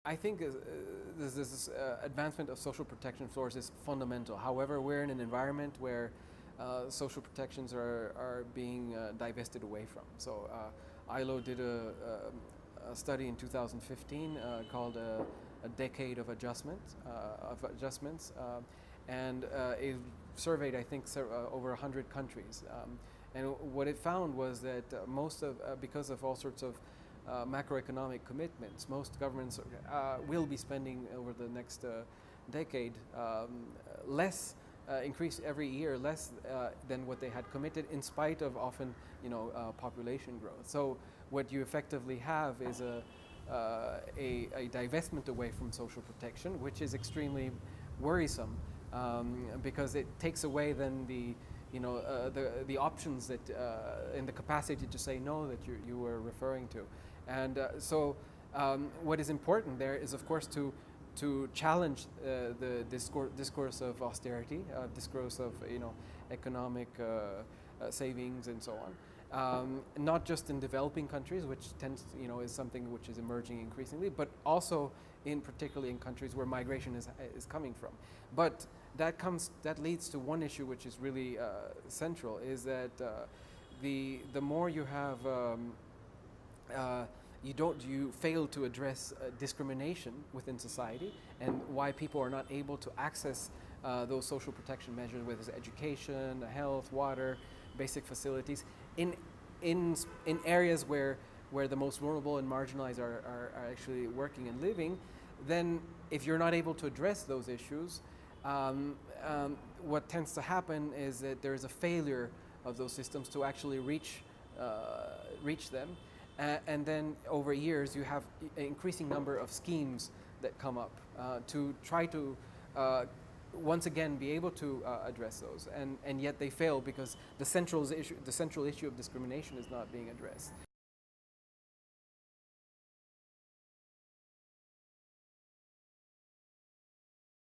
I think this advancement of social protection floors is fundamental. However, we're in an environment where social protections are being divested away from. So ILO did a study in 2015 called a decade of adjustments, and it surveyed, I think, over 100 countries. And what it found was that because of all sorts of macroeconomic commitments, most governments will be spending over the next decade less, increase every year less than what they had committed, in spite of often, population growth. So what you effectively have is a divestment away from social protection, which is extremely worrisome because it takes away then the options that and the capacity to say no that you were referring to. And so what is important there is, of course, to challenge the discourse of austerity, discourse of economic savings and so on. Not just in developing countries, which tends is something which is emerging increasingly, but also particularly in countries where migration is coming from. But that leads to one issue which is really central, is that the more you have you fail to address discrimination within society and why people are not able to access those social protection measures, whether it's education, health, water, basic facilities, in areas where the most vulnerable and marginalized are actually working and living. Then if you're not able to address those issues, what tends to happen is that there is a failure of those systems to actually reach them. And then over years, you have an increasing number of schemes that come up to try to once again be able to address those, and yet they fail because the central issue of discrimination is not being addressed.